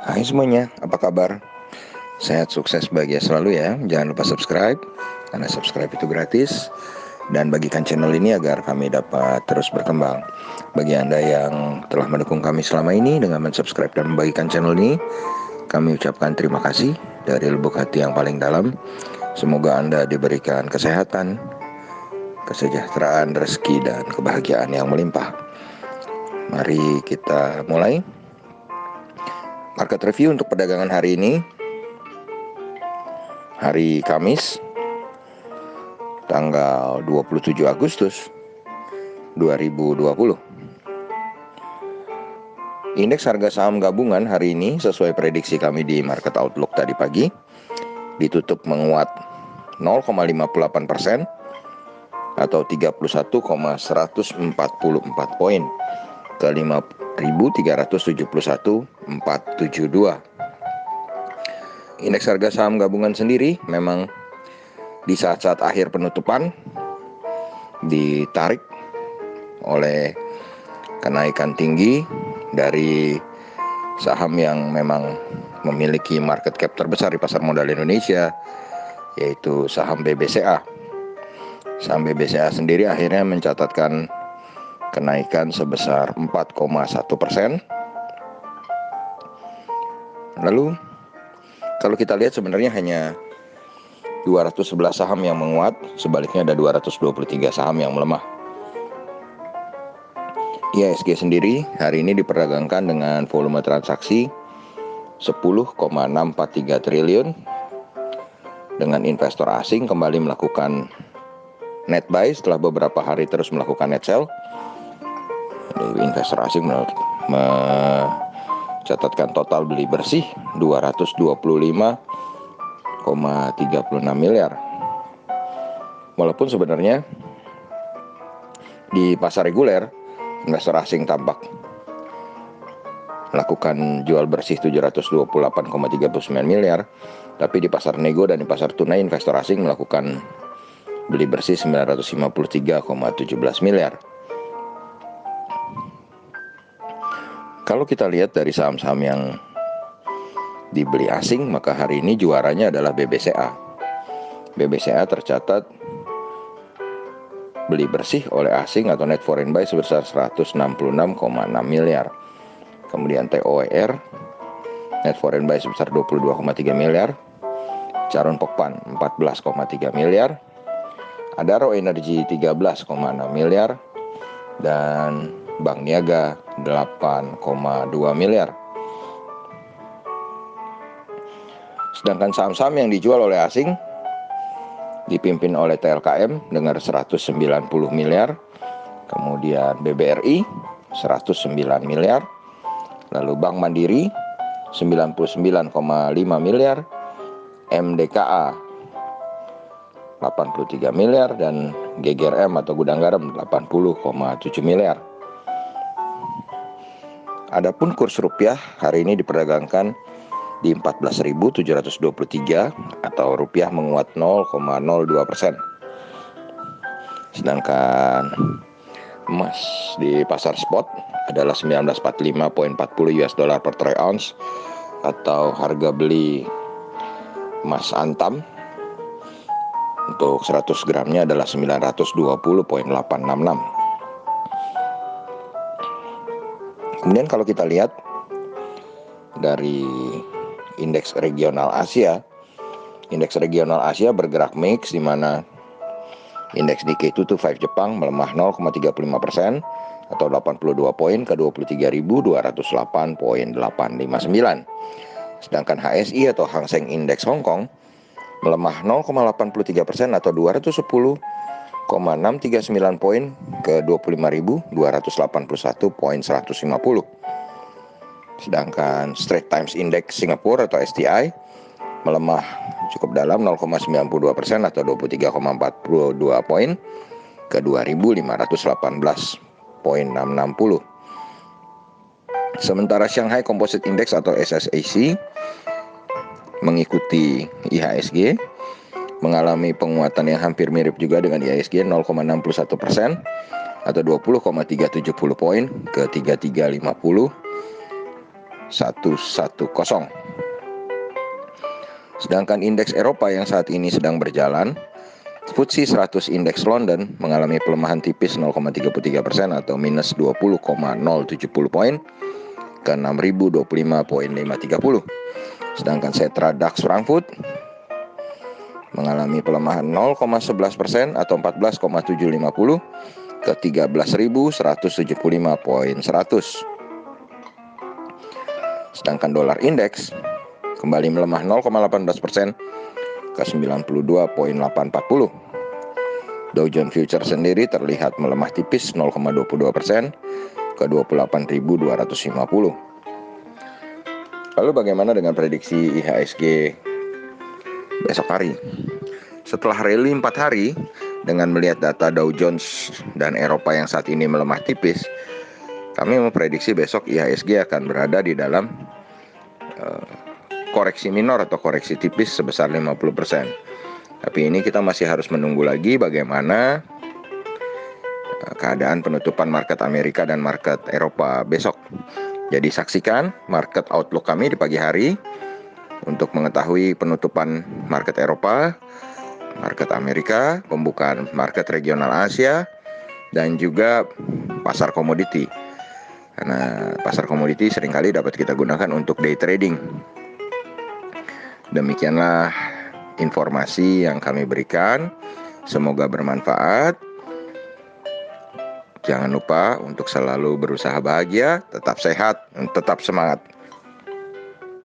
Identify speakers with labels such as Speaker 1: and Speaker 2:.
Speaker 1: Hai semuanya, apa kabar? Sehat, sukses, bahagia selalu ya. Jangan lupa subscribe, karena subscribe itu gratis. Dan bagikan channel ini agar kami dapat terus berkembang. Bagi Anda yang telah mendukung kami selama ini dengan mensubscribe dan membagikan channel ini, kami ucapkan terima kasih dari lubuk hati yang paling dalam. Semoga Anda diberikan kesehatan, kesejahteraan, rezeki, dan kebahagiaan yang melimpah. Mari kita mulai. Market review untuk perdagangan hari ini, hari Kamis, tanggal 27 Agustus 2020. Indeks harga saham gabungan hari ini sesuai prediksi kami di Market Outlook tadi pagi ditutup menguat 0,58% atau 31,144 poin ke 5.371.472. Indeks harga saham gabungan sendiri memang di saat-saat akhir penutupan ditarik oleh kenaikan tinggi dari saham yang memang memiliki market cap terbesar di pasar modal Indonesia, yaitu saham BBCA. Saham BBCA sendiri akhirnya mencatatkan kenaikan sebesar 4,1%. Lalu kalau kita lihat sebenarnya hanya 211 saham yang menguat, sebaliknya ada 223 saham yang melemah. IHSG sendiri hari ini diperdagangkan dengan volume transaksi 10,643 triliun, dengan investor asing kembali melakukan net buy setelah beberapa hari terus melakukan net sell. Investor asing mencatatkan total beli bersih 225,36 miliar. Walaupun sebenarnya di pasar reguler investor asing tampak melakukan jual bersih 728,39 miliar, tapi di pasar nego dan di pasar tunai investor asing melakukan beli bersih 953,17 miliar. Kalau kita lihat dari saham-saham yang dibeli asing, maka hari ini juaranya adalah BBCA. BBCA tercatat beli bersih oleh asing atau net foreign buy sebesar 166,6 miliar. Kemudian TOER net foreign buy sebesar 22,3 miliar. Charon Pokpan 14,3 miliar. Adaro Energy 13,6 miliar. Dan Bank Niaga 8,2 miliar. Sedangkan saham-saham yang dijual oleh asing dipimpin oleh TLKM dengan 190 miliar, kemudian BBRI 109 miliar, lalu Bank Mandiri 99,5 miliar, MDKA 83 miliar, dan GGRM atau Gudang Garam 80,7 miliar. Adapun kurs rupiah hari ini diperdagangkan di 14.723 atau rupiah menguat 0,02%. Sedangkan emas di pasar spot adalah 1945,40 US dollar per troy ounce atau harga beli emas antam untuk 100 gramnya adalah 920,866. Kemudian kalau kita lihat dari indeks regional Asia, indeks regional Asia bergerak mix, di mana indeks Nikkei 225 Jepang melemah 0,35% atau 82 poin ke 23.208,859. Sedangkan HSI atau Hang Seng Index Hong Kong melemah 0,83% atau 210,639 poin ke 25.281,150. Sedangkan Straits Times Index Singapura atau STI melemah cukup dalam 0,92% atau 23,42 poin ke 2.518,660. Sementara Shanghai Composite Index atau SSAC mengikuti IHSG mengalami penguatan yang hampir mirip juga dengan IHSG 0,61% atau 20,370 poin ke 3350. Sedangkan indeks Eropa yang saat ini sedang berjalan, FTSE 100 Indeks London mengalami pelemahan tipis 0,33% atau minus 20,070 poin ke 6.025,530. Sedangkan Xetra DAX Frankfurt mengalami pelemahan 0,11% atau 14,750 ke 13.175,100. Sedangkan dolar indeks kembali melemah 0,18% ke 92,840. Dow Jones Future sendiri terlihat melemah tipis 0,22% ke 28.250. Lalu bagaimana dengan prediksi IHSG besok hari? Setelah rally 4 hari dengan melihat data Dow Jones dan Eropa yang saat ini melemah tipis, kami memprediksi besok IHSG akan berada di dalam koreksi minor atau koreksi tipis sebesar 50%. Tapi ini kita masih harus menunggu lagi bagaimana keadaan penutupan market Amerika dan market Eropa besok. Jadi saksikan market outlook kami di pagi hari untuk mengetahui penutupan market Eropa, market Amerika, pembukaan market regional Asia, dan juga pasar komoditi. Karena pasar komoditi seringkali dapat kita gunakan untuk day trading. Demikianlah informasi yang kami berikan. Semoga bermanfaat. Jangan lupa untuk selalu berusaha bahagia, tetap sehat, dan tetap semangat.